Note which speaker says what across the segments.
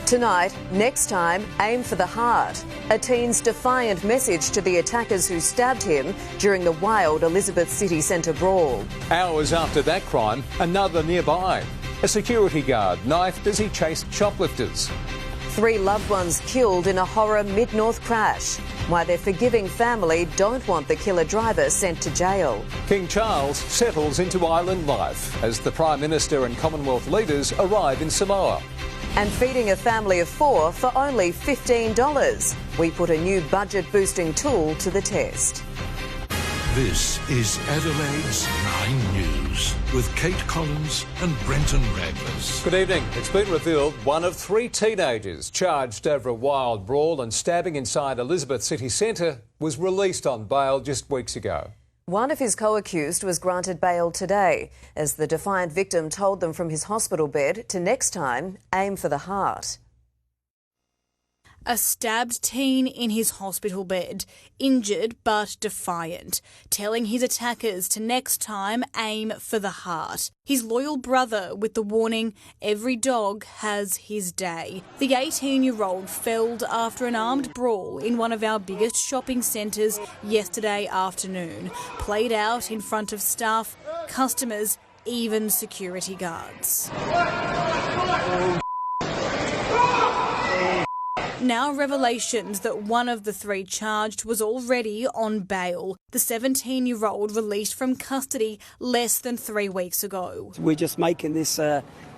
Speaker 1: Tonight, next time, aim for the heart. A teen's defiant message to the attackers who stabbed him during the wild Elizabeth City Centre brawl.
Speaker 2: Hours after that crime, another nearby. A security guard knifed as he chased shoplifters.
Speaker 1: 3 loved ones killed in a horror mid-north crash. Why their forgiving family don't want the killer driver sent to jail.
Speaker 2: King Charles settles into island life as the Prime Minister and Commonwealth leaders arrive in Samoa.
Speaker 1: And feeding a family of 4 for only $15. We put a new budget-boosting tool to the test.
Speaker 3: This is Adelaide's 9 News with Kate Collins and Brenton Ragless.
Speaker 2: Good evening. It's been revealed one of 3 teenagers charged over a wild brawl and stabbing inside Elizabeth City Centre was released on bail just weeks ago.
Speaker 1: One of his co-accused was granted bail today, as the defiant victim told them from his hospital bed to next time aim for the heart.
Speaker 4: A stabbed teen in his hospital bed, injured but defiant, telling his attackers to next time aim for the heart. His loyal brother with the warning, every dog has his day. The 18-year-old felled after an armed brawl in one of our biggest shopping centres yesterday afternoon, played out in front of staff, customers, even security guards. Now revelations that one of the 3 charged was already on bail. The 17-year-old released from custody less than 3 weeks ago.
Speaker 5: We're just making this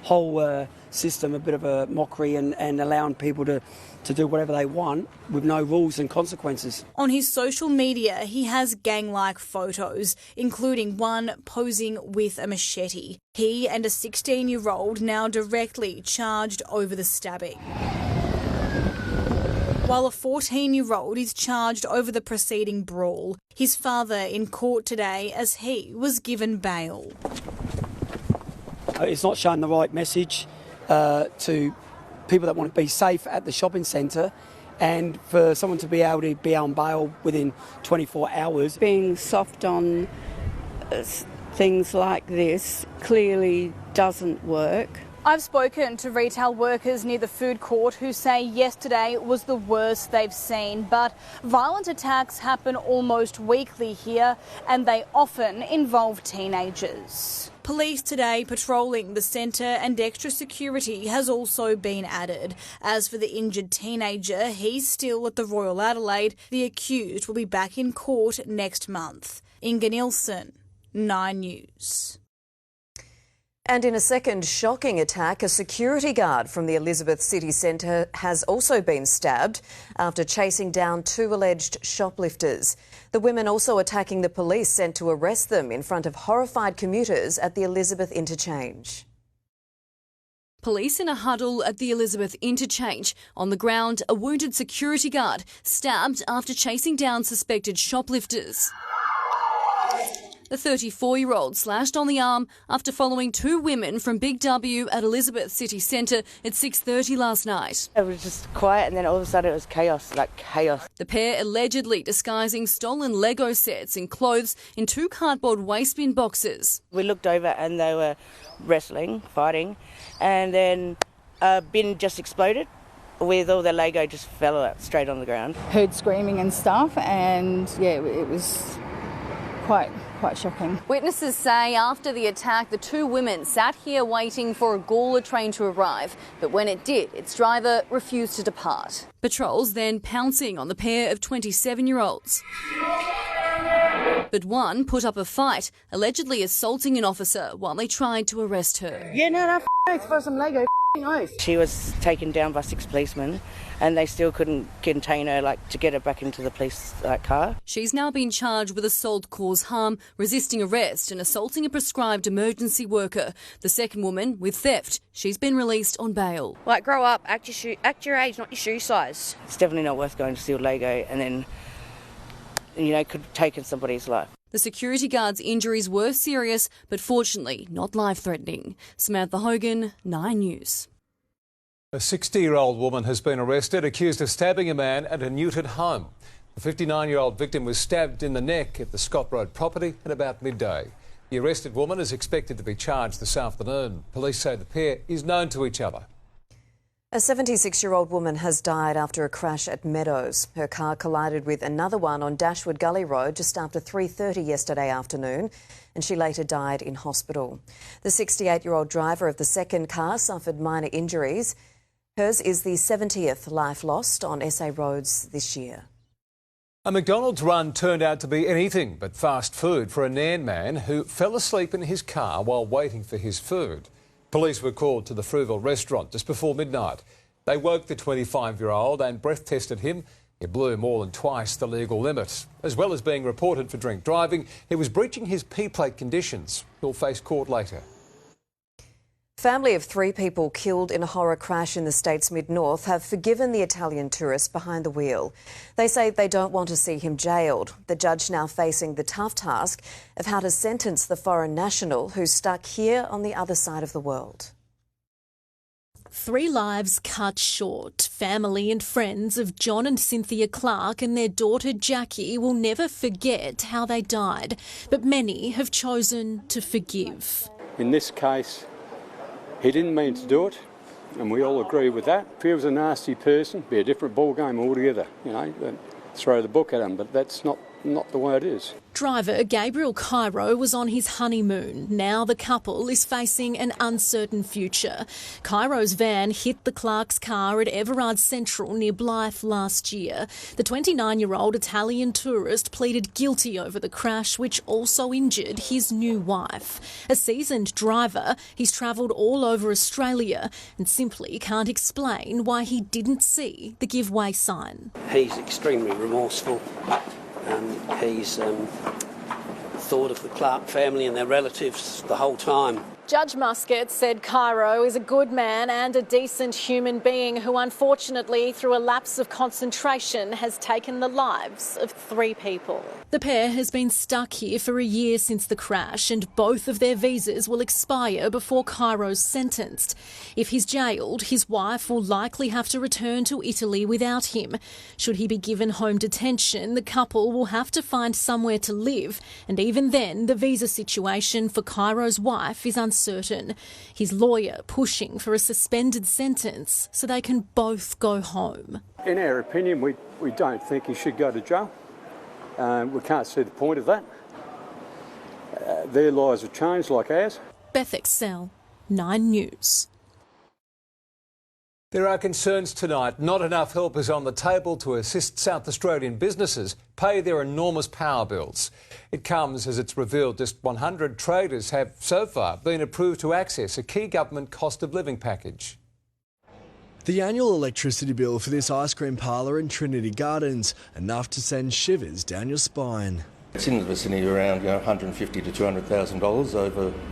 Speaker 5: whole system a bit of a mockery and allowing people to do whatever they want with no rules and consequences.
Speaker 4: On his social media, he has gang-like photos, including one posing with a machete. He and a 16-year-old now directly charged over the stabbing, while a 14-year-old is charged over the preceding brawl. His father in court today as he was given bail.
Speaker 5: It's not showing the right message to people that want to be safe at the shopping centre, and for someone to be able to be on bail within 24 hours.
Speaker 6: Being soft on things like this clearly doesn't work.
Speaker 4: I've spoken to retail workers near the food court who say yesterday was the worst they've seen, but violent attacks happen almost weekly here and they often involve teenagers. Police today patrolling the centre and extra security has also been added. As for the injured teenager, he's still at the Royal Adelaide. The accused will be back in court next month. Inga Nielsen, 9 News.
Speaker 1: And in a second shocking attack, a security guard from the Elizabeth City Centre has also been stabbed after chasing down 2 alleged shoplifters. The women also attacking the police sent to arrest them in front of horrified commuters at the Elizabeth Interchange.
Speaker 7: Police in a huddle at the Elizabeth Interchange. On the ground, a wounded security guard stabbed after chasing down suspected shoplifters. The 34-year-old slashed on the arm after following 2 women from Big W at Elizabeth City Centre at 6:30 last night.
Speaker 8: It was just quiet and then all of a sudden it was chaos, like chaos.
Speaker 7: The pair allegedly disguising stolen Lego sets and clothes in 2 cardboard waste bin boxes.
Speaker 8: We looked over and they were wrestling, fighting, and then a bin just exploded with all the Lego just fell out straight on the ground.
Speaker 9: Heard screaming and stuff, and yeah, it was quite shocking.
Speaker 7: Witnesses say after the attack, the 2 women sat here waiting for a Gawler train to arrive, but when it did, its driver refused to depart. Patrols then pouncing on the pair of 27-year-olds. But one put up a fight, allegedly assaulting an officer while they tried to arrest her.
Speaker 8: Yeah, no, oath for some Lego oath. She was taken down by 6 policemen and they still couldn't contain her, to get her back into the police car. She's now been charged with assault cause harm, resisting arrest and assaulting a prescribed emergency worker. The second woman with theft. She's been released on bail.
Speaker 10: Grow up, act your age, not your shoe size.
Speaker 8: It's definitely not worth going to steal Lego and then, could have taken somebody's life.
Speaker 7: The security guard's injuries were serious, but fortunately not life-threatening. Samantha Hogan, 9 News.
Speaker 2: A 60-year-old woman has been arrested, accused of stabbing a man at a Newton home. The 59-year-old victim was stabbed in the neck at the Scott Road property at about midday. The arrested woman is expected to be charged this afternoon. Police say the pair is known to each other.
Speaker 1: A 76-year-old woman has died after a crash at Meadows. Her car collided with another one on Dashwood Gully Road just after 3:30 yesterday afternoon, and she later died in hospital. The 68-year-old driver of the second car suffered minor injuries. Hers is the 70th life lost on SA roads this year.
Speaker 2: A McDonald's run turned out to be anything but fast food for a Rehn man who fell asleep in his car while waiting for his food. Police were called to the Fruiville restaurant just before midnight. They woke the 25-year-old and breath tested him. He blew more than twice the legal limit. As well as being reported for drink driving, he was breaching his P-plate conditions. He'll face court later.
Speaker 1: Family of 3 people killed in a horror crash in the state's mid-north have forgiven the Italian tourist behind the wheel. They say they don't want to see him jailed. The judge now facing the tough task of how to sentence the foreign national who's stuck here on the other side of the world.
Speaker 11: 3 lives cut short. Family and friends of John and Cynthia Clark and their daughter Jackie will never forget how they died, but many have chosen to forgive.
Speaker 12: In this case, he didn't mean to do it, and we all agree with that. If he was a nasty person, it'd be a different ball game altogether. You know, throw the book at him, but that's not the way it is.
Speaker 11: Driver Gabriel Cairo was on his honeymoon. Now the couple is facing an uncertain future. Cairo's van hit the Clark's car at Everard Central near Blythe last year. The 29-year-old Italian tourist pleaded guilty over the crash, which also injured his new wife. A seasoned driver, he's travelled all over Australia and simply can't explain why he didn't see the give way sign.
Speaker 13: He's extremely remorseful. He's thought of the Clark family and their relatives the whole time.
Speaker 4: Judge Muscat said Cairo is a good man and a decent human being who unfortunately, through a lapse of concentration, has taken the lives of 3 people.
Speaker 11: The pair has been stuck here for a year since the crash, and both of their visas will expire before Cairo's sentenced. If he's jailed, his wife will likely have to return to Italy without him. Should he be given home detention, the couple will have to find somewhere to live, and even then, the visa situation for Cairo's wife is uncertain. His lawyer pushing for a suspended sentence so they can both go home.
Speaker 12: In our opinion, we don't think he should go to jail. We can't see the point of that. Their lives have changed like ours.
Speaker 11: Beth Excel, 9 News.
Speaker 2: There are concerns tonight. Not enough help is on the table to assist South Australian businesses pay their enormous power bills. It comes as it's revealed just 100 traders have so far been approved to access a key government cost of living package.
Speaker 14: The annual electricity bill for this ice cream parlour in Trinity Gardens, enough to send shivers down your spine.
Speaker 15: It's in the vicinity around $150,000 to $200,000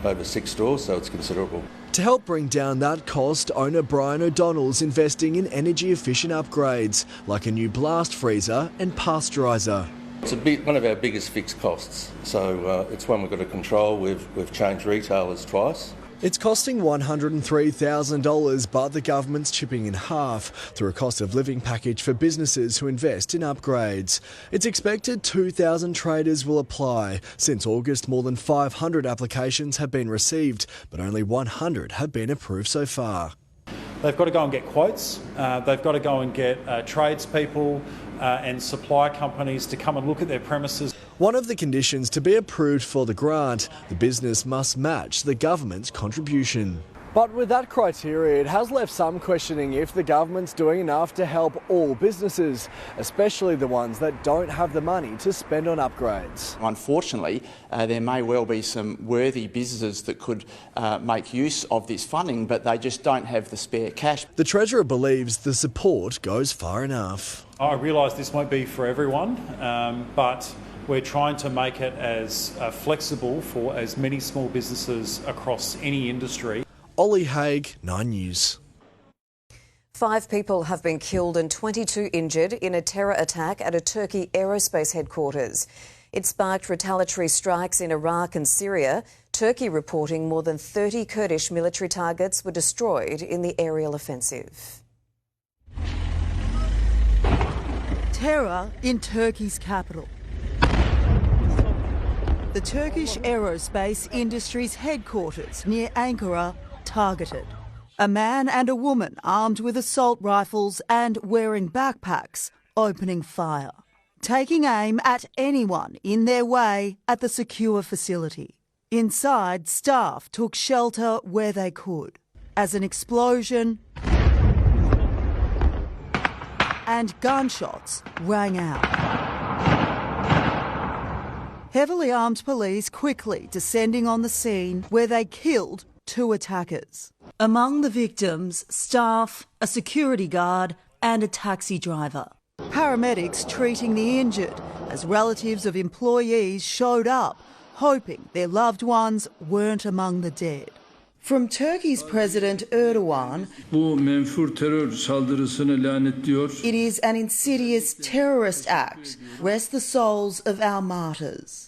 Speaker 15: over 6 stores, so it's considerable.
Speaker 14: To help bring down that cost, owner Brian O'Donnell's investing in energy-efficient upgrades, like a new blast freezer and pasteuriser.
Speaker 15: It's one of our biggest fixed costs, so it's one we've got to control. We've changed retailers twice.
Speaker 14: It's costing $103,000, but the government's chipping in half through a cost of living package for businesses who invest in upgrades. It's expected 2,000 traders will apply. Since August, more than 500 applications have been received, but only 100 have been approved so far.
Speaker 16: They've got to go and get quotes. They've got to go and get tradespeople and supply companies to come and look at their premises.
Speaker 14: One of the conditions to be approved for the grant, the business must match the government's contribution. But with that criteria, it has left some questioning if the government's doing enough to help all businesses, especially the ones that don't have the money to spend on upgrades.
Speaker 17: Unfortunately, there may well be some worthy businesses that could make use of this funding, but they just don't have the spare cash.
Speaker 14: The Treasurer believes the support goes far enough.
Speaker 16: I realise this won't be for everyone, but we're trying to make it as flexible for as many small businesses across any industry.
Speaker 14: Ollie Haig, 9 News.
Speaker 1: 5 people have been killed and 22 injured in a terror attack at a Turkey aerospace headquarters. It sparked retaliatory strikes in Iraq and Syria. Turkey reporting more than 30 Kurdish military targets were destroyed in the aerial offensive.
Speaker 18: Terror in Turkey's capital. The Turkish aerospace industry's headquarters near Ankara targeted. A man and a woman armed with assault rifles and wearing backpacks opening fire, taking aim at anyone in their way at the secure facility. Inside, staff took shelter where they could as an explosion and gunshots rang out. Heavily armed police quickly descending on the scene where they killed 2 attackers. Among the victims, staff, a security guard and a taxi driver. Paramedics treating the injured as relatives of employees showed up, hoping their loved ones weren't among the dead. From Turkey's President Erdogan, it is an insidious terrorist act. Rest the souls of our martyrs.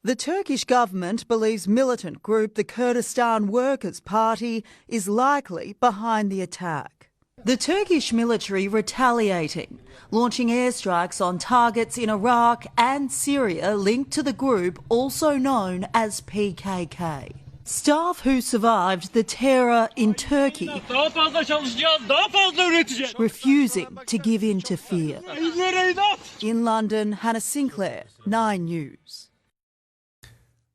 Speaker 18: The Turkish government believes militant group the Kurdistan Workers' Party is likely behind the attack. The Turkish military retaliating, launching airstrikes on targets in Iraq and Syria linked to the group also known as PKK. Staff who survived the terror in Turkey refusing to give in to fear. In London, Hannah Sinclair, 9 News.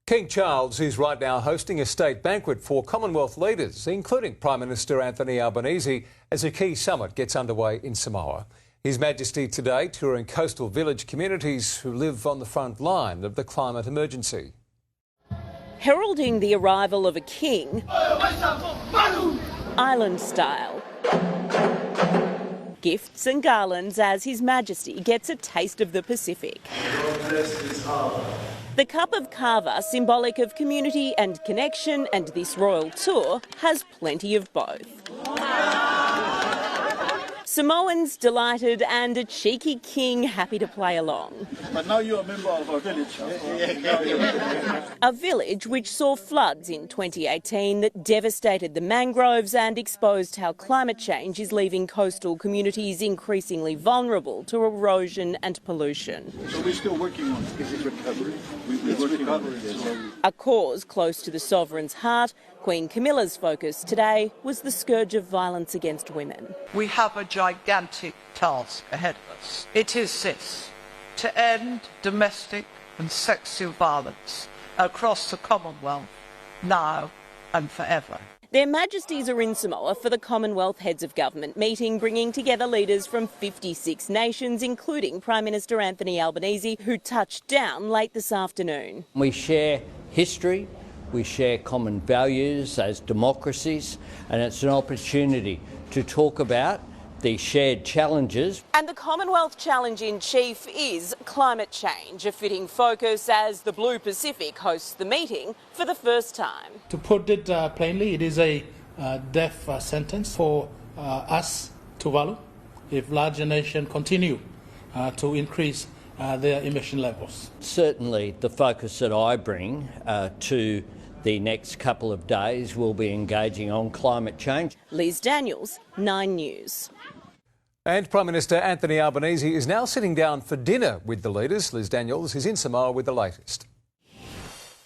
Speaker 2: King Charles is right now hosting a state banquet for Commonwealth leaders, including Prime Minister Anthony Albanese, as a key summit gets underway in Samoa. His Majesty today touring coastal village communities who live on the front line of the climate emergency.
Speaker 19: Heralding the arrival of a king, island style. Gifts and garlands as His Majesty gets a taste of the Pacific. The cup of kava, symbolic of community and connection, and this royal tour has plenty of both. Samoans delighted and a cheeky king happy to play along.
Speaker 20: But now you're a member of our village.
Speaker 19: A village which saw floods in 2018 that devastated the mangroves and exposed how climate change is leaving coastal communities increasingly vulnerable to erosion and pollution.
Speaker 20: So we're still working on it. Is it recovery? We're working on it.
Speaker 19: A cause close to the sovereign's heart, Queen Camilla's focus today was the scourge of violence against women.
Speaker 21: We have a gigantic task ahead of us. It is this: to end domestic and sexual violence across the Commonwealth, now and forever.
Speaker 19: Their Majesties are in Samoa for the Commonwealth Heads of Government meeting, bringing together leaders from 56 nations, including Prime Minister Anthony Albanese, who touched down late this afternoon.
Speaker 22: We share history, we share common values as democracies, and it's an opportunity to talk about the shared challenges.
Speaker 19: And the Commonwealth challenge in chief is climate change, a fitting focus as the Blue Pacific hosts the meeting for the first time.
Speaker 23: To put it plainly, it is a death sentence for us, Tuvalu, if larger nations continue to increase their emission levels.
Speaker 22: Certainly the focus that I bring to the next couple of days will be engaging on climate change.
Speaker 19: Liz Daniels, 9 News.
Speaker 2: And Prime Minister Anthony Albanese is now sitting down for dinner with the leaders. Liz Daniels is in Samoa with the latest.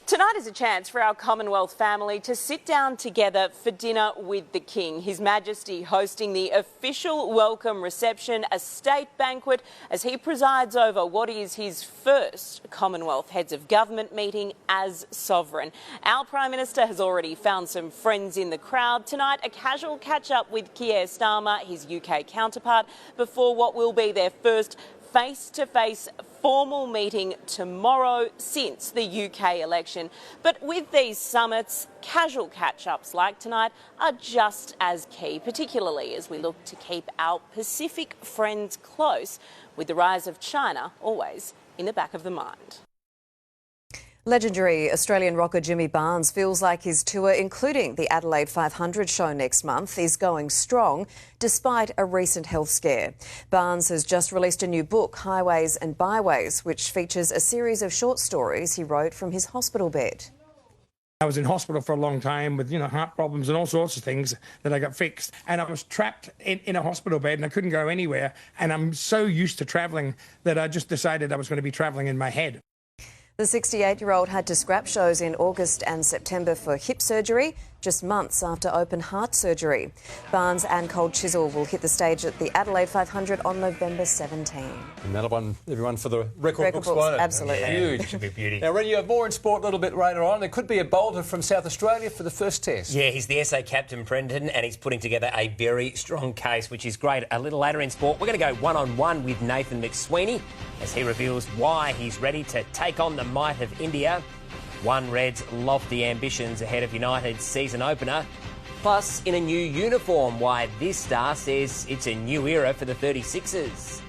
Speaker 19: Tonight is a chance for our Commonwealth family to sit down together for dinner with the King. His Majesty hosting the official welcome reception, a state banquet, as he presides over what is his first Commonwealth Heads of Government meeting as sovereign. Our Prime Minister has already found some friends in the crowd. Tonight, a casual catch-up with Keir Starmer, his UK counterpart, before what will be their first face-to-face formal meeting tomorrow since the UK election. But with these summits, casual catch-ups like tonight are just as key, particularly as we look to keep our Pacific friends close, with the rise of China always in the back of the mind.
Speaker 1: Legendary Australian rocker Jimmy Barnes feels like his tour, including the Adelaide 500 show next month, is going strong despite a recent health scare. Barnes has just released a new book, Highways and Byways, which features a series of short stories he wrote from his hospital bed.
Speaker 24: I was in hospital for a long time with, heart problems and all sorts of things that I got fixed. And I was trapped in a hospital bed and I couldn't go anywhere. And I'm so used to travelling that I just decided I was going to be travelling in my head.
Speaker 1: The 68-year-old had to scrap shows in August and September for hip surgery. just months after open heart surgery. Barnes and Cold Chisel will hit the stage at the Adelaide 500 on November 17.
Speaker 2: And that'll win everyone for the record books, won't it?
Speaker 1: Absolutely.
Speaker 2: Huge.
Speaker 3: It should be beauty.
Speaker 2: Now, Rehn, you have more in sport a little bit later on. There could be a bolter from South Australia for the first test.
Speaker 3: Yeah, he's the SA captain, Brenton, and he's putting together a very strong case, which is great. A little later in sport, we're going to go one-on-one with Nathan McSweeney as he reveals why he's ready to take on the might of India. One Red's lofty ambitions ahead of United's season opener. Plus, in a new uniform, why this star says it's a new era for the 36ers.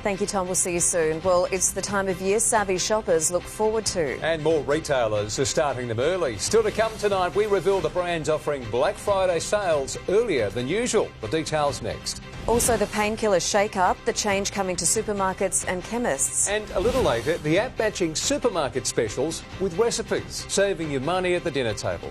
Speaker 1: Thank you, Tom. We'll see you soon. Well, it's the time of year savvy shoppers look forward to.
Speaker 2: And more retailers are starting them early. Still to come tonight, we reveal the brands offering Black Friday sales earlier than usual. The details next.
Speaker 1: Also, the Painkiller shake-up, the change coming to supermarkets and chemists.
Speaker 2: And a little later, the app matching supermarket specials with recipes, saving you money at the dinner table.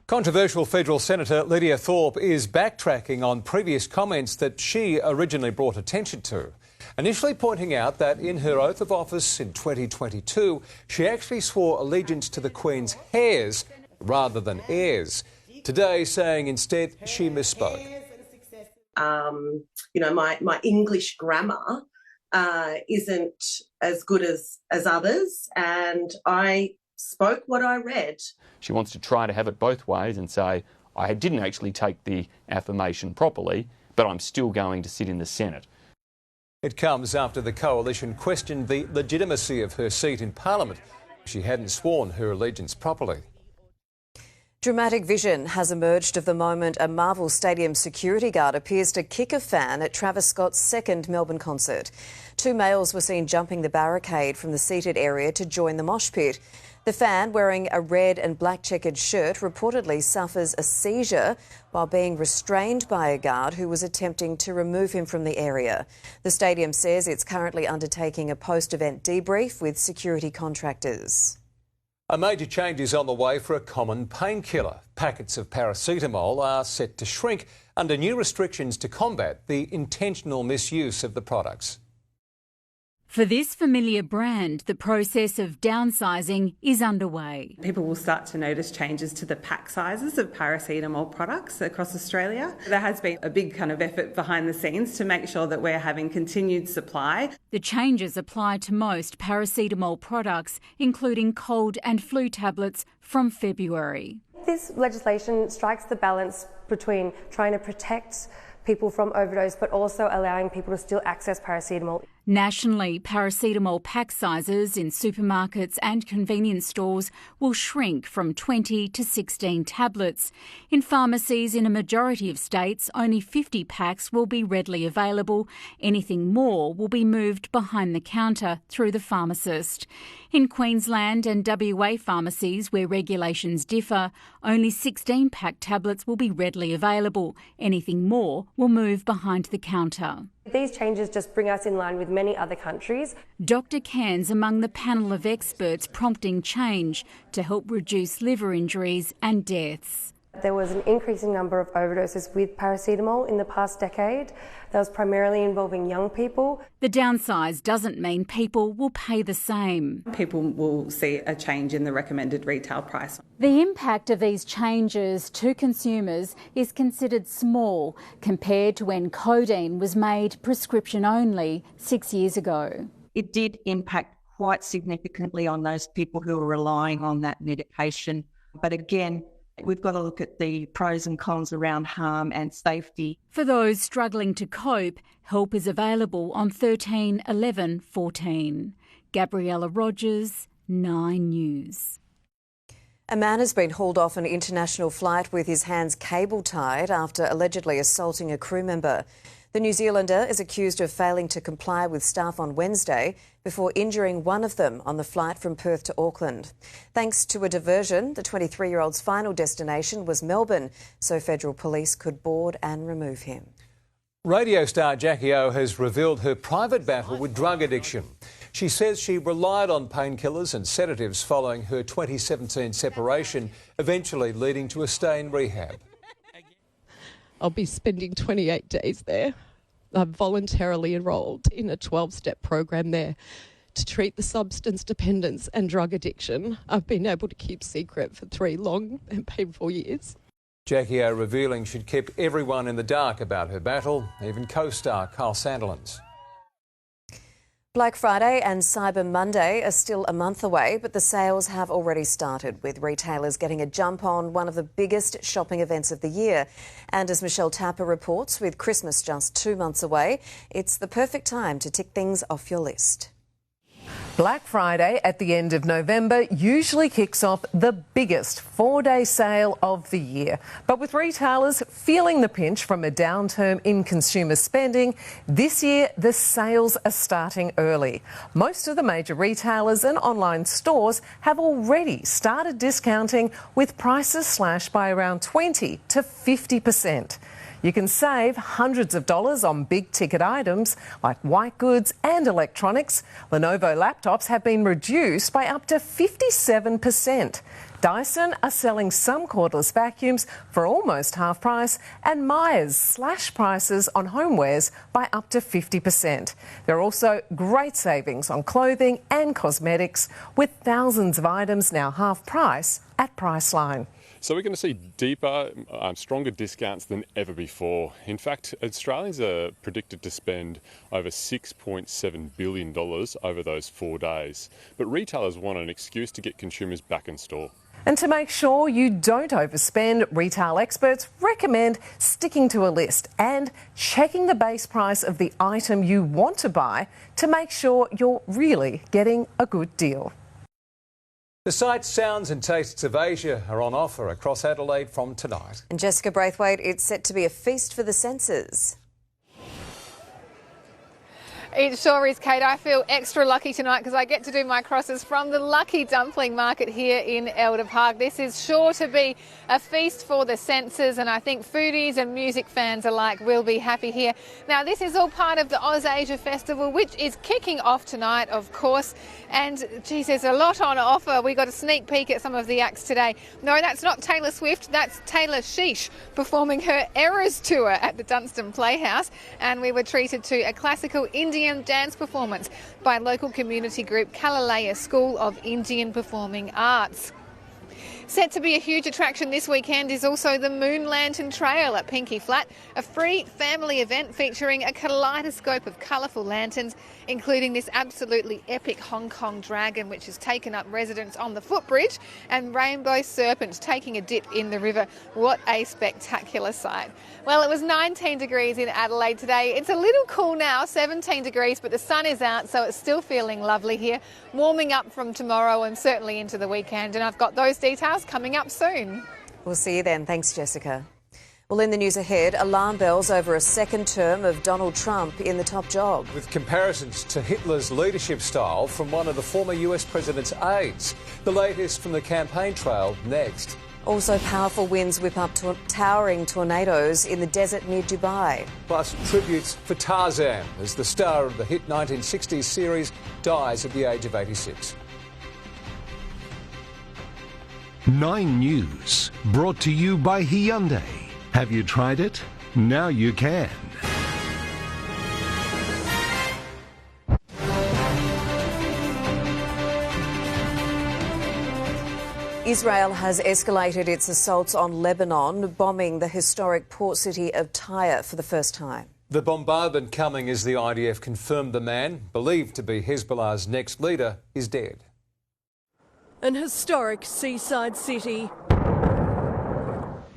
Speaker 2: Controversial federal Senator Lydia Thorpe is backtracking on previous comments that she originally brought attention to. Initially pointing out that in her oath of office in 2022, she actually swore allegiance to the Queen's heirs rather than heirs. Today saying instead she misspoke.
Speaker 5: My English grammar isn't as good as others, and I spoke what I read.
Speaker 6: She wants to try to have it both ways and say, I didn't actually take the affirmation properly, but I'm still going to sit in the Senate.
Speaker 2: It comes after the coalition questioned the legitimacy of her seat in Parliament. She hadn't sworn her allegiance properly.
Speaker 1: Dramatic vision has emerged of the moment a Marvel Stadium security guard appears to kick a fan at Travis Scott's second Melbourne concert. Two males were seen jumping the barricade from the seated area to join the mosh pit. The fan, wearing a red and black checkered shirt, reportedly suffers a seizure while being restrained by a guard who was attempting to remove him from the area. The stadium says it's currently undertaking a post-event debrief with security contractors.
Speaker 2: A major change is on the way for a common painkiller. Packets of paracetamol are set to shrink under new restrictions to combat the intentional misuse of the products.
Speaker 9: For this familiar brand, the process of downsizing is underway.
Speaker 25: People will start to notice changes to the pack sizes of paracetamol products across Australia. There has been a big kind of effort behind the scenes to make sure that we're having continued supply.
Speaker 9: The changes apply to most paracetamol products, including cold and flu tablets, from February.
Speaker 26: This legislation strikes the balance between trying to protect people from overdose but also allowing people to still access paracetamol.
Speaker 9: Nationally, paracetamol pack sizes in supermarkets and convenience stores will shrink from 20 to 16 tablets. In pharmacies in a majority of states, only 50 packs will be readily available. Anything more will be moved behind the counter through the pharmacist. In Queensland and WA pharmacies where regulations differ, only 16-pack tablets will be readily available. Anything more will move behind the counter.
Speaker 26: These changes just bring us in line with many other countries.
Speaker 9: Dr Cairns among the panel of experts prompting change to help reduce liver injuries and deaths.
Speaker 26: There was an increasing number of overdoses with paracetamol in the past decade. That was primarily involving young people.
Speaker 9: The downsize doesn't mean people will pay the same.
Speaker 25: People will see a change in the recommended retail price.
Speaker 9: The impact of these changes to consumers is considered small compared to when codeine was made prescription only 6 years ago.
Speaker 27: It did impact quite significantly on those people who are relying on that medication. But again, we've got to look at the pros and cons around harm and safety.
Speaker 9: For those struggling to cope, help is available on 13 11 14. Gabriella Rogers, 9 News.
Speaker 1: A man has been hauled off an international flight with his hands cable tied after allegedly assaulting a crew member. The New Zealander is accused of failing to comply with staff on Wednesday before injuring one of them on the flight from Perth to Auckland. Thanks to a diversion, the 23-year-old's final destination was Melbourne, so federal police could board and remove him.
Speaker 2: Radio star Jackie O has revealed her private battle with drug addiction. She says she relied on painkillers and sedatives following her 2017 separation, eventually leading to a stay in rehab.
Speaker 28: I'll be spending 28 days there. I'm voluntarily enrolled in a 12-step program there to treat the substance dependence and drug addiction I've been able to keep secret for 3 long and painful years.
Speaker 2: Jackie O revealing she'd kept everyone in the dark about her battle, even co-star Carl Sandilands.
Speaker 1: Black Friday and Cyber Monday are still a month away, but the sales have already started, with retailers getting a jump on one of the biggest shopping events of the year. And as Michelle Tapper reports, with Christmas just 2 months away, it's the perfect time to tick things off your list.
Speaker 4: Black Friday at the end of November usually kicks off the biggest 4-day sale of the year. But with retailers feeling the pinch from a downturn in consumer spending, this year the sales are starting early. Most of the major retailers and online stores have already started discounting, with prices slashed by around 20 to 50%. You can save hundreds of dollars on big-ticket items like white goods and electronics. Lenovo laptops have been reduced by up to 57%. Dyson are selling some cordless vacuums for almost half price, and Myers slashed prices on homewares by up to 50%. There are also great savings on clothing and cosmetics, with thousands of items now half price at Priceline.
Speaker 7: So we're going to see deeper, stronger discounts than ever before. In fact, Australians are predicted to spend over $6.7 billion over those 4 days. But retailers want an excuse to get consumers back in store.
Speaker 4: And to make sure you don't overspend, retail experts recommend sticking to a list and checking the base price of the item you want to buy to make sure you're really getting a good deal.
Speaker 2: The sights, sounds and tastes of Asia are on offer across Adelaide from tonight.
Speaker 1: And Jessica Braithwaite, it's set to be a feast for the senses.
Speaker 8: It sure is, Kate. I feel extra lucky tonight because I get to do my crosses from the Lucky Dumpling Market here in Elder Park. This is sure to be a feast for the senses, and I think foodies and music fans alike will be happy here. Now, this is all part of the AusAsia Festival, which is kicking off tonight, of course. And, geez, there's a lot on offer. We got a sneak peek at some of the acts today. No, that's not Taylor Swift. That's Taylor Sheesh performing her Eras tour at the Dunstan Playhouse. And we were treated to a classical Indian dance performance by local community group Kalalaya School of Indian Performing Arts. Set to be a huge attraction this weekend is also the Moon Lantern Trail at Pinky Flat, a free family event featuring a kaleidoscope of colourful lanterns, including this absolutely epic Hong Kong dragon which has taken up residence on the footbridge, and rainbow serpents taking a dip in the river. What a spectacular sight. Well, it was 19 degrees in Adelaide today. It's a little cool now, 17 degrees, but the sun is out, so it's still feeling lovely here. Warming up from tomorrow and certainly into the weekend, and I've got those details coming up soon.
Speaker 1: We'll see you then. Thanks, Jessica. Well, in the news ahead, alarm bells over a second term of Donald Trump in the top job.
Speaker 2: With comparisons to Hitler's leadership style from one of the former US president's aides. The latest from the campaign trail next.
Speaker 1: Also, powerful winds whip up to towering tornadoes in the desert near Dubai.
Speaker 2: Plus, tributes for Tarzan as the star of the hit 1960s series dies at the age of 86.
Speaker 10: 9 News, brought to you by Hyundai. Have you tried it? Now you can.
Speaker 1: Israel has escalated its assaults on Lebanon, bombing the historic port city of Tyre for the first time.
Speaker 2: The bombardment coming as the IDF confirmed the man, believed to be Hezbollah's next leader, is dead.
Speaker 11: An historic seaside city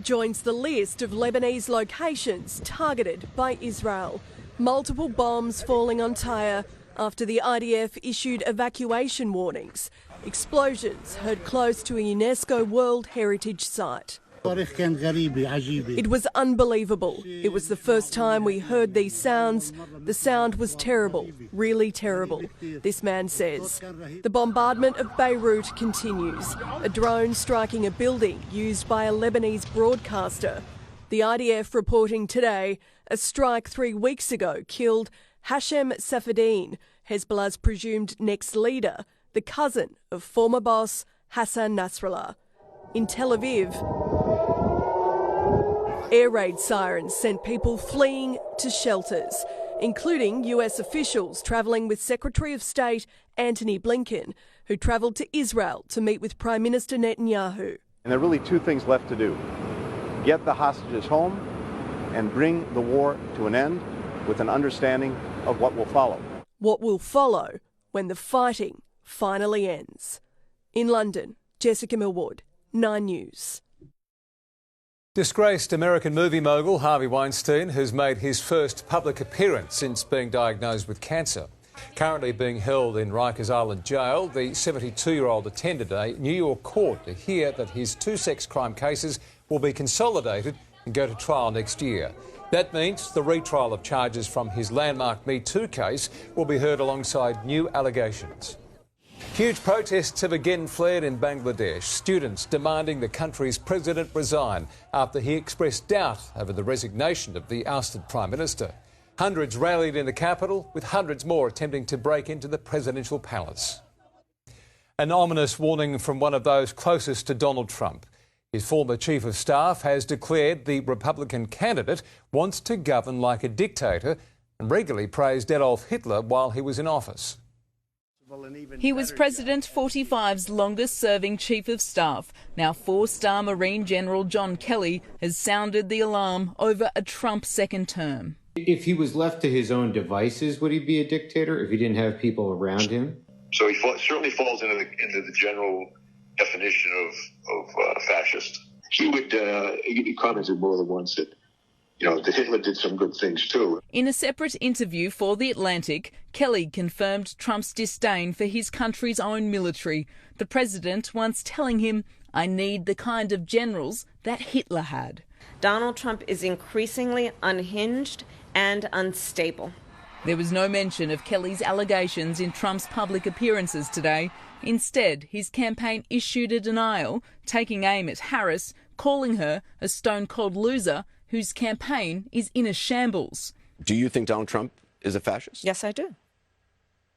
Speaker 11: joins the list of Lebanese locations targeted by Israel. Multiple bombs falling on Tyre after the IDF issued evacuation warnings. Explosions heard close to a UNESCO World Heritage Site. It was unbelievable. It was the first time we heard these sounds. The sound was terrible, really terrible, this man says. The bombardment of Beirut continues, a drone striking a building used by a Lebanese broadcaster. The IDF reporting today a strike 3 weeks ago killed Hashem Safadine, Hezbollah's presumed next leader, the cousin of former boss Hassan Nasrallah. In Tel Aviv, air raid sirens sent people fleeing to shelters. including US officials travelling with Secretary of State Antony Blinken, who travelled to Israel to meet with Prime Minister Netanyahu.
Speaker 12: And there are really two things left to do: get the hostages home and bring the war to an end with an understanding of what will follow.
Speaker 11: What will follow when the fighting finally ends. In London, Jessica Millward, 9 News.
Speaker 2: Disgraced American movie mogul Harvey Weinstein has made his first public appearance since being diagnosed with cancer. Currently being held in Rikers Island jail, the 72-year-old attended a New York court to hear that his two sex crime cases will be consolidated and go to trial next year. That means the retrial of charges from his landmark Me Too case will be heard alongside new allegations. Huge protests have again flared in Bangladesh, students demanding the country's president resign after he expressed doubt over the resignation of the ousted Prime Minister. Hundreds rallied in the capital, with hundreds more attempting to break into the presidential palace. An ominous warning from one of those closest to Donald Trump. His former chief of staff has declared the Republican candidate wants to govern like a dictator and regularly praised Adolf Hitler while he was in office.
Speaker 13: He was President 45's longest-serving chief of staff. Now four-star Marine General John Kelly has sounded the alarm over a Trump second term.
Speaker 14: If he was left to his own devices, would he be a dictator if he didn't have people around him?
Speaker 15: So he certainly falls into the general definition of fascist. He commented more than once that, that Hitler did some good things too.
Speaker 13: In a separate interview for The Atlantic, Kelly confirmed Trump's disdain for his country's own military. The president once telling him, "I need the kind of generals that Hitler had."
Speaker 16: Donald Trump is increasingly unhinged and unstable.
Speaker 13: There was no mention of Kelly's allegations in Trump's public appearances today. Instead, his campaign issued a denial, taking aim at Harris, calling her a stone-cold loser whose campaign is in a shambles.
Speaker 17: Do you think Donald Trump is a fascist?
Speaker 16: Yes, I do.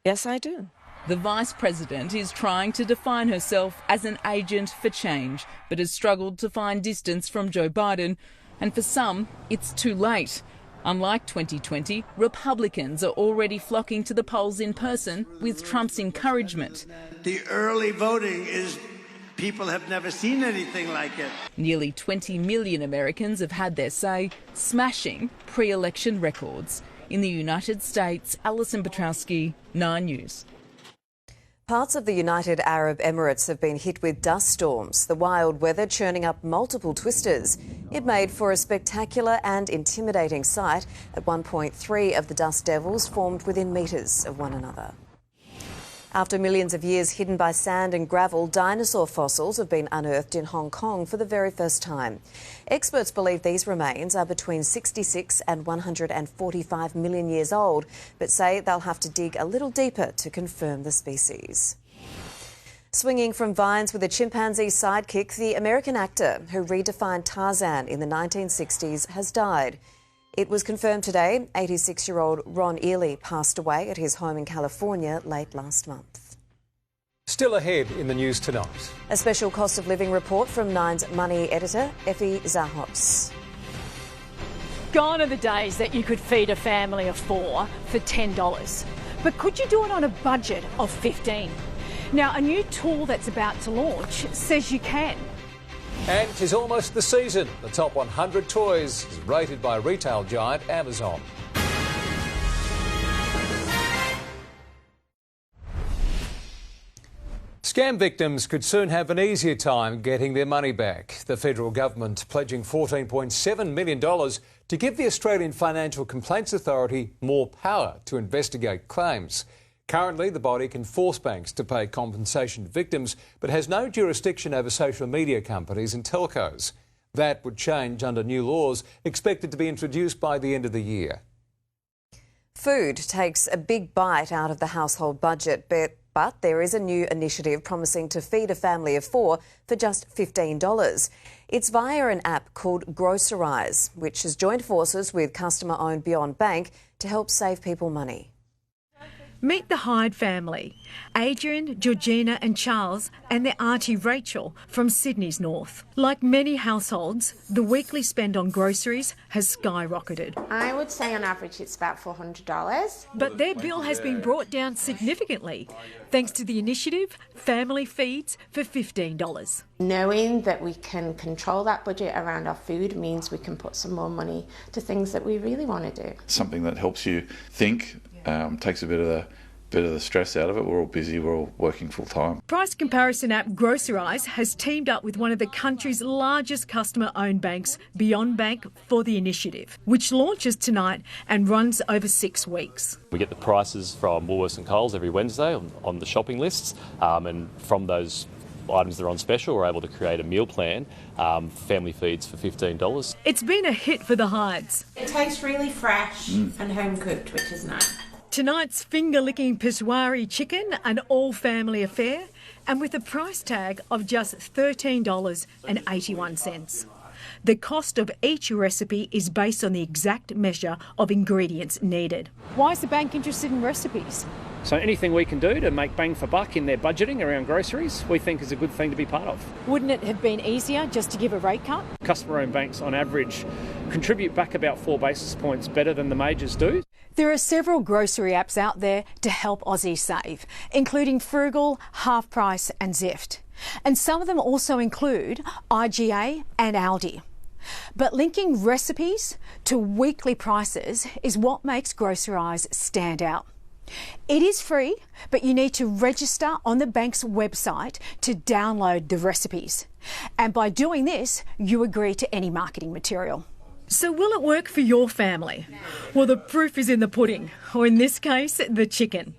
Speaker 16: Yes, I do.
Speaker 13: The Vice President is trying to define herself as an agent for change, but has struggled to find distance from Joe Biden. And for some, it's too late. Unlike 2020, Republicans are already flocking to the polls in person with Trump's encouragement.
Speaker 18: The early voting is... people have never seen anything like it.
Speaker 13: Nearly 20 million Americans have had their say, smashing pre-election records. In the United States, Alison Petrowski, 9 News.
Speaker 1: Parts of the United Arab Emirates have been hit with dust storms, the wild weather churning up multiple twisters. It made for a spectacular and intimidating sight. At one point, 3 of the dust devils formed within metres of one another. After millions of years hidden by sand and gravel, dinosaur fossils have been unearthed in Hong Kong for the very first time. Experts believe these remains are between 66 and 145 million years old, but say they'll have to dig a little deeper to confirm the species. Swinging from vines with a chimpanzee sidekick, the American actor who redefined Tarzan in the 1960s has died. It was confirmed today 86-year-old Ron Ely passed away at his home in California late last month.
Speaker 2: Still ahead in the news tonight.
Speaker 1: A special cost of living report from Nine's Money editor, Effie Zahos.
Speaker 20: Gone are the days that you could feed a family of 4 for $10. But could you do it on a budget of $15? Now, a new tool that's about to launch says you can.
Speaker 2: And 'tis almost the season. The top 100 toys is rated by retail giant Amazon. Scam victims could soon have an easier time getting their money back. The federal government pledging $14.7 million to give the Australian Financial Complaints Authority more power to investigate claims. Currently, the body can force banks to pay compensation to victims, but has no jurisdiction over social media companies and telcos. That would change under new laws expected to be introduced by the end of the year.
Speaker 1: Food takes a big bite out of the household budget, but there is a new initiative promising to feed a family of 4 for just $15. It's via an app called Grocerise, which has joined forces with customer-owned Beyond Bank to help save people money.
Speaker 20: Meet the Hyde family, Adrian, Georgina and Charles and their auntie Rachel from Sydney's north. Like many households, the weekly spend on groceries has skyrocketed.
Speaker 3: I would say on average it's about $400.
Speaker 20: But their bill has been brought down significantly thanks to the initiative Family Feeds for $15.
Speaker 3: Knowing that we can control that budget around our food means we can put some more money to things that we really want to do.
Speaker 5: Something that helps you think, takes a bit of the stress out of it. We're all busy, we're all working full time.
Speaker 20: Price comparison app Grocerise has teamed up with one of the country's largest customer-owned banks, Beyond Bank, for the initiative, which launches tonight and runs over 6 weeks.
Speaker 6: We get the prices from Woolworths and Coles every Wednesday on the shopping lists, and from those items that are on special, we're able to create a meal plan, family feeds for $15.
Speaker 20: It's been a hit for the Hydes.
Speaker 3: It tastes really fresh and home cooked, which is nice.
Speaker 20: Tonight's finger-licking Peshwari chicken, an all-family affair, and with a price tag of just $13.81. The cost of each recipe is based on the exact measure of ingredients needed. Why is the bank interested in recipes?
Speaker 19: So anything we can do to make bang for buck in their budgeting around groceries, we think is a good thing to be part of.
Speaker 20: Wouldn't it have been easier just to give a rate cut?
Speaker 19: Customer-owned banks, on average, contribute back about 4 basis points better than the majors do.
Speaker 20: There are several grocery apps out there to help Aussies save, including Frugal, Half Price and Zeft. And some of them also include IGA and Aldi. But linking recipes to weekly prices is what makes Grocerise stand out. It is free, but you need to register on the bank's website to download the recipes. And by doing this, you agree to any marketing material. So will it work for your family? Well, the proof is in the pudding, or in this case, the chicken.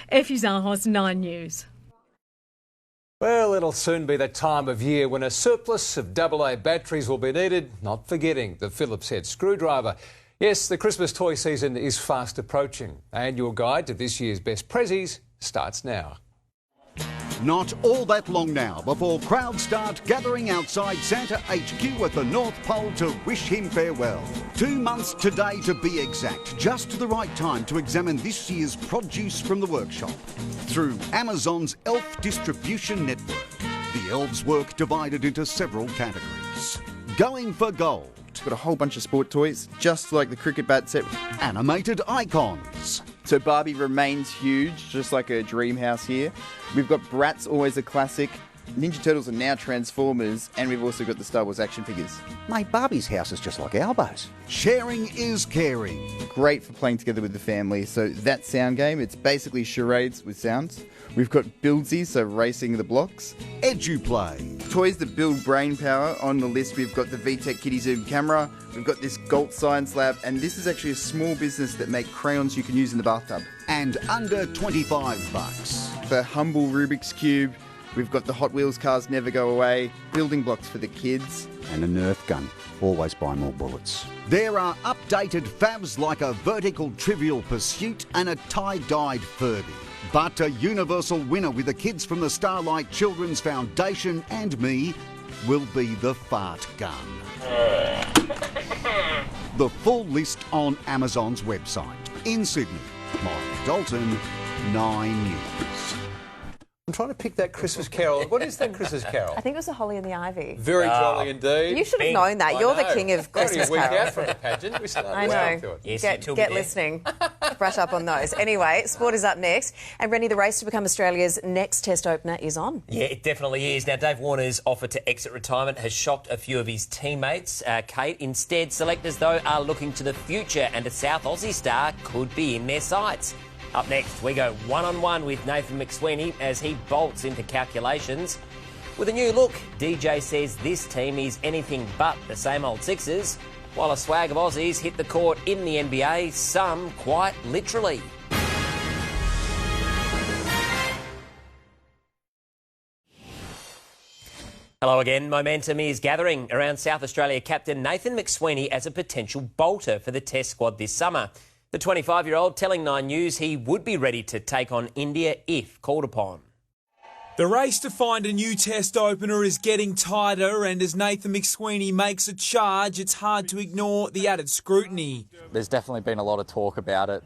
Speaker 20: Effie Zahos, 9 News.
Speaker 2: Well, it'll soon be that time of year when a surplus of AA batteries will be needed, not forgetting the Phillips head screwdriver. Yes, the Christmas toy season is fast approaching, and your guide to this year's best prezzies starts now.
Speaker 21: Not all that long now before crowds start gathering outside Santa HQ at the North Pole to wish him farewell. 2 months today to be exact, just the right time to examine this year's produce from the workshop. Through Amazon's Elf distribution network, the elves work divided into several categories. Going for gold.
Speaker 22: Got a whole bunch of sport toys, just like the cricket bat set.
Speaker 21: Animated icons.
Speaker 22: So Barbie remains huge, just like a dream house here. We've got Bratz, always a classic. Ninja Turtles are now Transformers, and we've also got the Star Wars action figures.
Speaker 23: Mate, Barbie's house is just like Albo's.
Speaker 21: Sharing is caring.
Speaker 22: Great for playing together with the family. So that sound game, it's basically charades with sounds. We've got Buildsy, so racing the blocks.
Speaker 21: EduPlay.
Speaker 22: Toys that build brain power. On the list, we've got the VTech Kitty Zoom camera. We've got this Galt Science Lab, and this is actually a small business that make crayons you can use in the bathtub.
Speaker 21: And under $25.
Speaker 22: The humble Rubik's Cube. We've got the Hot Wheels cars never go away. Building blocks for the kids.
Speaker 23: And a Nerf gun. Always buy more bullets.
Speaker 21: There are updated fabs like a vertical Trivial Pursuit and a tie-dyed Furby. But a universal winner with the kids from the Starlight Children's Foundation and me will be the fart gun. The full list on Amazon's website. In Sydney, Mike Dalton, 9 News.
Speaker 2: I'm trying to pick that Christmas carol. What is that Christmas carol?
Speaker 26: I think it was the Holly and the Ivy.
Speaker 2: Very jolly indeed.
Speaker 26: You should have known that. You're the king of Christmas
Speaker 2: We're
Speaker 26: carols.
Speaker 2: out from the pageant. We started
Speaker 26: I know.
Speaker 2: to it.
Speaker 26: Yes, get listening. Brush up on those. Anyway, sport is up next. And Brenton, the race to become Australia's next Test opener is on.
Speaker 24: Yeah, it definitely is. Now, Dave Warner's offer to exit retirement has shocked a few of his teammates, Kate. Instead, selectors, though, are looking to the future, and a South Aussie star could be in their sights. Up next, we go one-on-one with Nathan McSweeney as he bolts into calculations. With a new look, DJ says this team is anything but the same old Sixers, while a swag of Aussies hit the court in the NBA, some quite literally. Hello again. Momentum is gathering around South Australia captain Nathan McSweeney as a potential bolter for the Test squad this summer. The 25-year-old telling 9 News he would be ready to take on India if called upon.
Speaker 29: The race to find a new Test opener is getting tighter, and as Nathan McSweeney makes a charge, it's hard to ignore the added scrutiny.
Speaker 30: There's definitely been a lot of talk about it.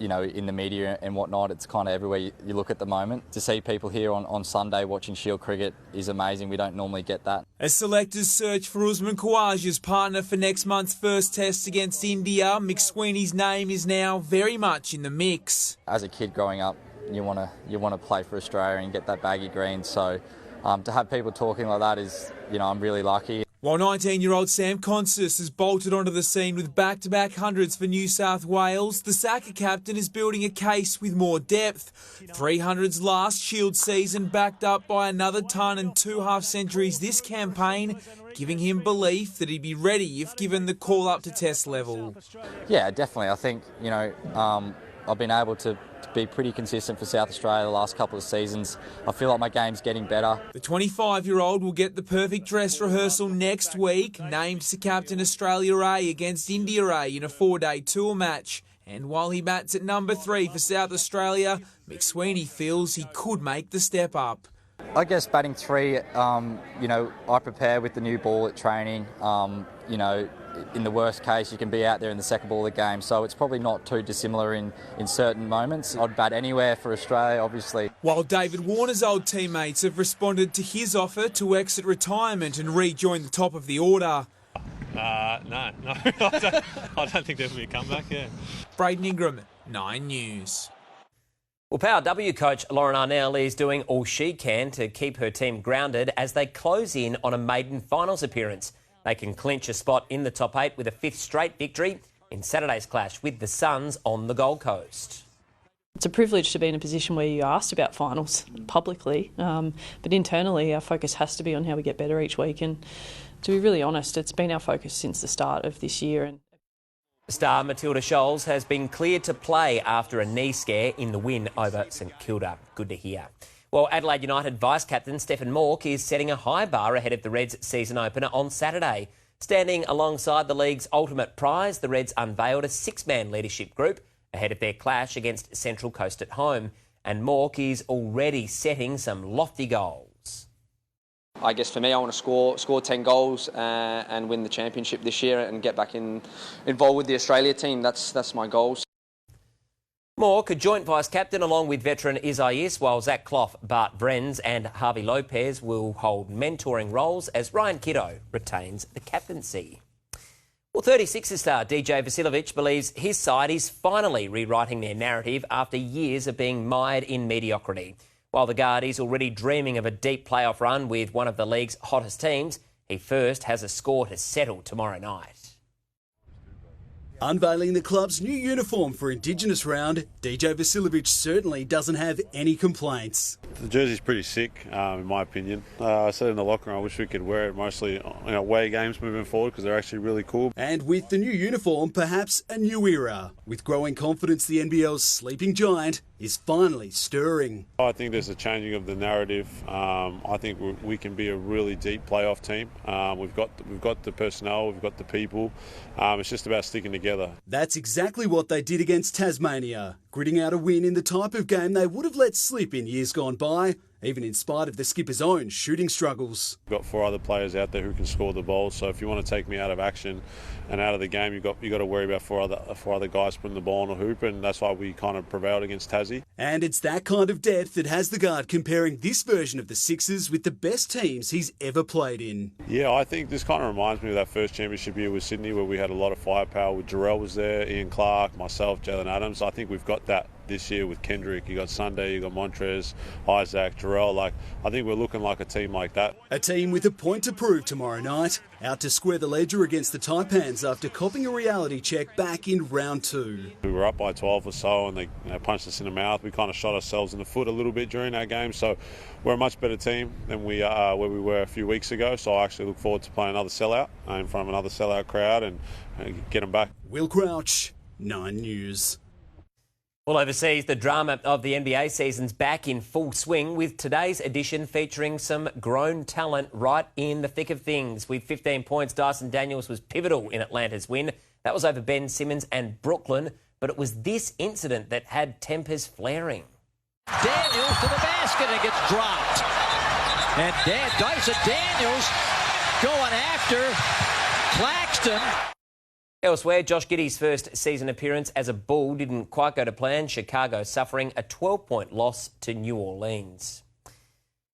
Speaker 4: you know, in the media and whatnot. It's kind of everywhere you look at the moment. To see people here on Sunday watching Shield cricket is amazing. We don't normally get that.
Speaker 29: As selectors search for Usman Khawaja's partner for next month's first test against India, McSweeney's name is now very much in the mix.
Speaker 4: As a kid growing up, you want to play for Australia and get that baggy green. So to have people talking like that is, you know, I'm really lucky.
Speaker 29: While 19-year-old Sam Consist has bolted onto the scene with back-to-back hundreds for New South Wales, the Saka captain is building a case with more depth. 300s last Shield season, backed up by another ton and 2 half-centuries this campaign, giving him belief that he'd be ready if given the call-up to test level.
Speaker 4: Yeah, definitely. I think, you know, I've been able to be pretty consistent for South Australia the last couple of seasons. I feel like my game's getting better.
Speaker 29: The 25-year-old will get the perfect dress rehearsal next week, named to captain Australia A against India A in a 4-day tour match. And while he bats at number 3 for South Australia, McSweeney feels he could make the step up.
Speaker 4: I guess batting 3, you know, I prepare with the new ball at training. You know, in the worst case, you can be out there in the second ball of the game, so it's probably not too dissimilar in certain moments. I'd bat anywhere for Australia, obviously.
Speaker 29: While David Warner's old teammates have responded to his offer to exit retirement and rejoin the top of the order.
Speaker 7: No, I don't think there'll be a comeback, yeah.
Speaker 29: Braden Ingram, 9 News.
Speaker 24: Well, Power W coach Lauren Arnell is doing all she can to keep her team grounded as they close in on a maiden finals appearance. They can clinch a spot in the top 8 with a 5th straight victory in Saturday's clash with the Suns on the Gold Coast.
Speaker 8: It's a privilege to be in a position where you're asked about finals publicly, but internally our focus has to be on how we get better each week, and to be really honest, it's been our focus since the start of this year.
Speaker 24: Star Matilda Scholes has been cleared to play after a knee scare in the win over St Kilda. Good to hear. Well, Adelaide United vice-captain Stefan Mork is setting a high bar ahead of the Reds' season opener on Saturday. Standing alongside the league's ultimate prize, the Reds unveiled a 6-man leadership group ahead of their clash against Central Coast at home. And Mork is already setting some lofty goals.
Speaker 9: I guess for me, I want to score 10 goals and win the championship this year and get back involved with the Australia team. That's my goals.
Speaker 24: Mork, a joint vice-captain along with veteran Isaias, while Zach Clough, Bart Brenz and Harvey Lopez will hold mentoring roles as Ryan Kiddo retains the captaincy. Well, 36ers star DJ Vasiljevic believes his side is finally rewriting their narrative after years of being mired in mediocrity. While the guard is already dreaming of a deep playoff run with one of the league's hottest teams, he first has a score to settle tomorrow night.
Speaker 10: Unveiling the club's new uniform for Indigenous round, DJ Vasiljevic certainly doesn't have any complaints.
Speaker 12: The jersey's pretty sick, in my opinion. I said in the locker room I wish we could wear it mostly away games moving forward because they're actually really cool.
Speaker 10: And with the new uniform, perhaps a new era. With growing confidence, the NBL's sleeping giant is finally stirring.
Speaker 12: I think there's a changing of the narrative. I think we can be a really deep playoff team. We've got the personnel, we've got the people. It's just about sticking together.
Speaker 10: That's exactly what they did against Tasmania, gritting out a win in the type of game they would have let slip in years gone by, even in spite of the skipper's own shooting struggles.
Speaker 12: We've got 4 other players out there who can score the ball, so if you want to take me out of action and out of the game, you've got to worry about four other guys putting the ball in a hoop, and that's why we kind of prevailed against Tassie.
Speaker 10: And it's that kind of depth that has the guard comparing this version of the Sixers with the best teams he's ever played in.
Speaker 12: Yeah, I think this kind of reminds me of that first championship year with Sydney where we had a lot of firepower with Jarrell was there, Ian Clark, myself, Jalen Adams. I think we've got that this year with Kendrick. You got Sunday, you got Montrez, Isaac, Jarrell. I think we're looking like a team like that.
Speaker 10: A team with a point to prove tomorrow night, out to square the ledger against the Taipans after copping a reality check back in round 2.
Speaker 12: We were up by 12 or so and they punched us in the mouth. We kind of shot ourselves in the foot a little bit during that game, so we're a much better team than we are where we were a few weeks ago, so I actually look forward to playing another sellout in front of another sellout crowd and get them back.
Speaker 10: Will Crouch, 9 News.
Speaker 24: Well, overseas, the drama of the NBA season's back in full swing, with today's edition featuring some grown talent right in the thick of things. With 15 points, Dyson Daniels was pivotal in Atlanta's win. That was over Ben Simmons and Brooklyn, but it was this incident that had tempers flaring.
Speaker 25: Daniels to the basket and gets dropped. And Dyson Daniels going after Claxton.
Speaker 24: Elsewhere, Josh Giddey's first season appearance as a Bull didn't quite go to plan. Chicago suffering a 12-point loss to New Orleans.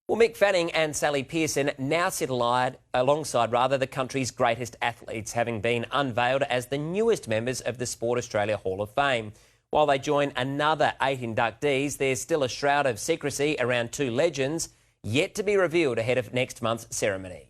Speaker 24: Well, Mick Fanning and Sally Pearson now sit alongside the country's greatest athletes, having been unveiled as the newest members of the Sport Australia Hall of Fame. While they join another 8 inductees, there's still a shroud of secrecy around 2 legends yet to be revealed ahead of next month's ceremony.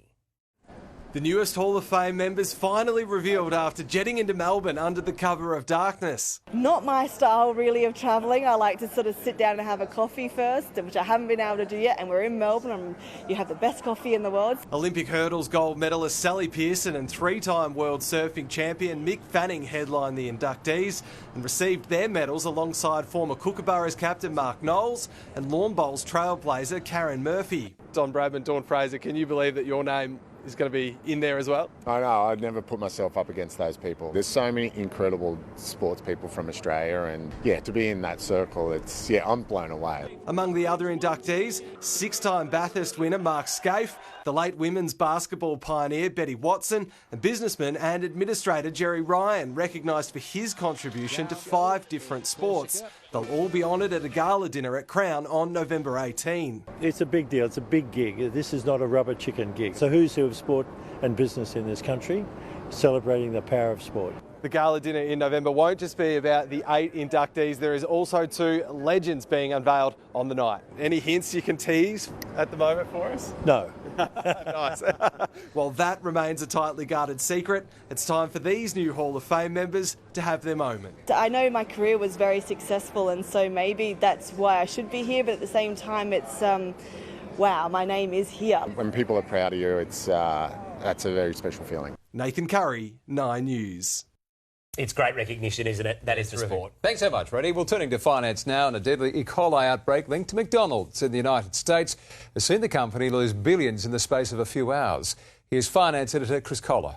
Speaker 11: The newest Hall of Fame members finally revealed after jetting into Melbourne under the cover of darkness.
Speaker 13: Not my style really of travelling. I like to sort of sit down and have a coffee first, which I haven't been able to do yet, and we're in Melbourne and you have the best coffee in the world.
Speaker 11: Olympic hurdles gold medalist Sally Pearson and 3-time world surfing champion Mick Fanning headlined the inductees and received their medals alongside former Kookaburras captain Mark Knowles and lawn bowls trailblazer Karen Murphy. Don Bradman, Dawn Fraser, can you believe that your name is going to be in there as well?
Speaker 14: I know, I'd never put myself up against those people. There's so many incredible sports people from Australia, and to be in that circle, I'm blown away.
Speaker 11: Among the other inductees, 6-time Bathurst winner Mark Scaife, the late women's basketball pioneer Betty Watson, and businessman and administrator Jerry Rehn, recognised for his contribution to 5 different sports. They'll all be honoured at a gala dinner at Crown on November 18.
Speaker 15: It's a big deal. It's a big gig. This is not a rubber chicken gig. So who's who of sport and business in this country, celebrating the power of sport.
Speaker 11: The gala dinner in November won't just be about the 8 inductees. There is also 2 legends being unveiled on the night. Any hints you can tease at the moment for us?
Speaker 15: No.
Speaker 11: Nice. Well, that remains a tightly guarded secret. It's time for these new Hall of Fame members to have their moment.
Speaker 13: I know my career was very successful, and so maybe that's why I should be here, but at the same time it's, wow, my name is here.
Speaker 14: When people are proud of you, that's a very special feeling.
Speaker 11: Nathan Curry, 9 News.
Speaker 24: It's great recognition, isn't it? That is the sport.
Speaker 2: Thanks so much, Reddy. Well, turning to finance now, and a deadly E. coli outbreak linked to McDonald's in the United States has seen the company lose billions in the space of a few hours. Here's finance editor Chris Kohler.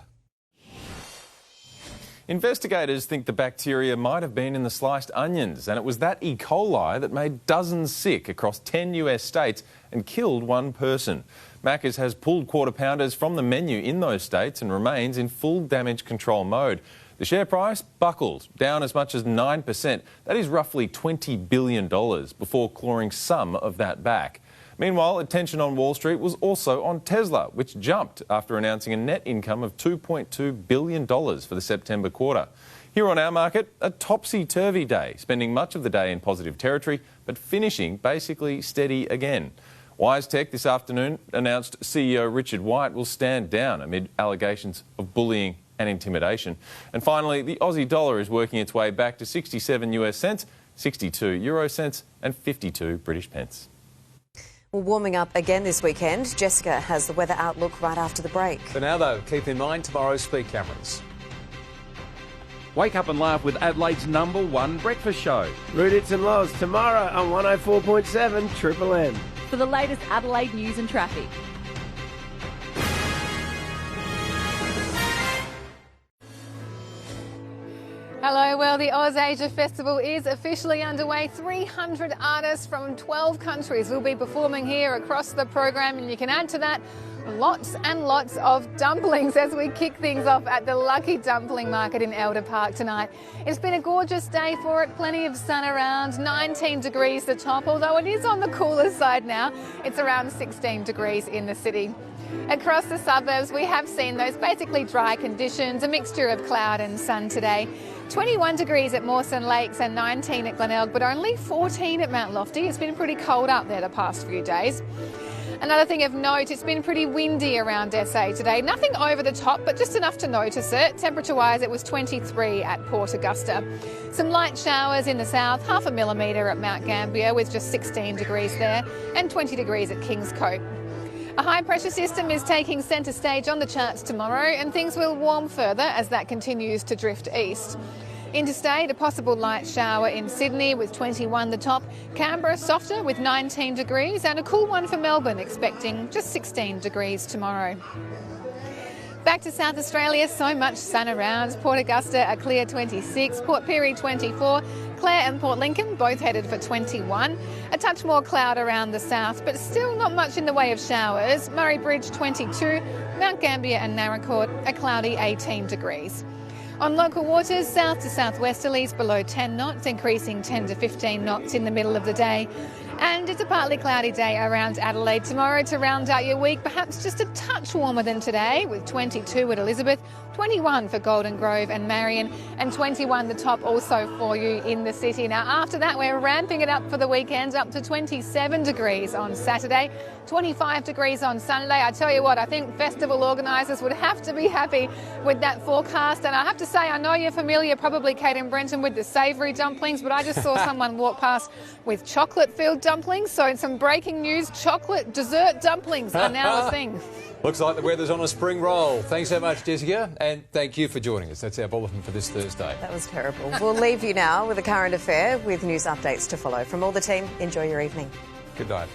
Speaker 16: Investigators think the bacteria might have been in the sliced onions, and it was that E. coli that made dozens sick across 10 US states and killed 1 person. Macca's has pulled quarter pounders from the menu in those states and remains in full damage control mode. The share price buckled, down as much as 9%. That is roughly $20 billion, before clawing some of that back. Meanwhile, attention on Wall Street was also on Tesla, which jumped after announcing a net income of $2.2 billion for the September quarter. Here on our market, a topsy-turvy day, spending much of the day in positive territory, but finishing basically steady again. WiseTech this afternoon announced CEO Richard White will stand down amid allegations of bullying and intimidation. And finally, the Aussie dollar is working its way back to 67 US cents, 62 euro cents and 52 British pence.
Speaker 1: Well, warming up again this weekend. Jessica has the weather outlook right after the break.
Speaker 2: For now, though, keep in mind tomorrow's speed cameras.
Speaker 17: Wake up and laugh with Adelaide's #1 breakfast show.
Speaker 18: Rudits and Lows tomorrow on 104.7 Triple M.
Speaker 27: For the latest Adelaide news and traffic.
Speaker 28: Hello, well, the AusAsia Festival is officially underway. 300 artists from 12 countries will be performing here across the program, and you can add to that lots and lots of dumplings as we kick things off at the Lucky Dumpling Market in Elder Park tonight. It's been a gorgeous day for it, plenty of sun around, 19 degrees the top, although it is on the cooler side now. It's around 16 degrees in the city. Across the suburbs, we have seen those basically dry conditions, a mixture of cloud and sun today. 21 degrees at Mawson Lakes and 19 at Glenelg, but only 14 at Mount Lofty. It's been pretty cold up there the past few days. Another thing of note, it's been pretty windy around SA today. Nothing over the top, but just enough to notice it. Temperature-wise, it was 23 at Port Augusta. Some light showers in the south, 0.5 millimetre at Mount Gambier with just 16 degrees there and 20 degrees at Kingscote. A high-pressure system is taking centre stage on the charts tomorrow, and things will warm further as that continues to drift east. Interstate, a possible light shower in Sydney with 21 the top. Canberra, softer with 19 degrees, and a cool one for Melbourne, expecting just 16 degrees tomorrow. Back to South Australia, so much sun around. Port Augusta, a clear 26, Port Pirie 24, Clare and Port Lincoln both headed for 21. A touch more cloud around the south, but still not much in the way of showers. Murray Bridge 22, Mount Gambier and Naracoorte, a cloudy 18 degrees. On local waters, south to southwesterlies below 10 knots, increasing 10 to 15 knots in the middle of the day. And it's a partly cloudy day around Adelaide tomorrow to round out your week, perhaps just a touch warmer than today, with 22 at Elizabeth, 21 for Golden Grove and Marion, and 21 the top also for you in the city. Now, after that, we're ramping it up for the weekend, up to 27 degrees on Saturday, 25 degrees on Sunday. I tell you what, I think festival organisers would have to be happy with that forecast. And I have to say, I know you're familiar, probably, Kate and Brenton, with the savoury dumplings, but I just saw someone walk past with chocolate-filled dumplings. So some breaking news, chocolate dessert dumplings are now a thing.
Speaker 2: Looks like the weather's on a spring roll. Thanks so much, Jessica, and thank you for joining us. That's our bulletin for this Thursday.
Speaker 1: That was terrible. We'll leave you now with a current affair with news updates to follow. From all the team, enjoy your evening.
Speaker 2: Good night.